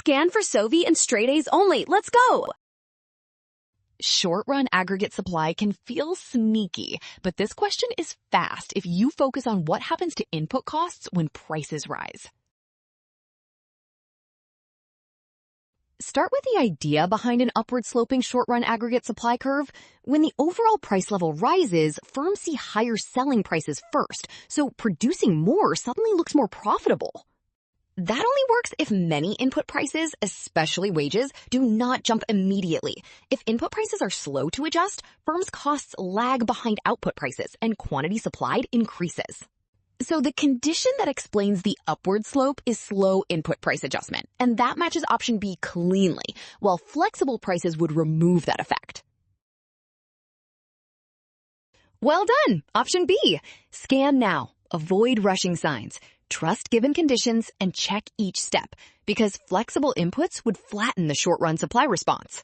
Scan for Sovi and straight A's only. Let's go! Short-run aggregate supply can feel sneaky, but this question is fast if you focus on what happens to input costs when prices rise. Start with the idea behind an upward-sloping short-run aggregate supply curve. When the overall price level rises, firms see higher selling prices first, so producing more suddenly looks more profitable. That only works if many input prices, especially wages, do not jump immediately. If input prices are slow to adjust, firms' costs lag behind output prices and quantity supplied increases. So the condition that explains the upward slope is slow input price adjustment, and that matches option B cleanly, while flexible prices would remove that effect. Well done! Option B. Scan now. Avoid rushing signs. Trust given conditions and check each step, because flexible inputs would flatten the short-run supply response.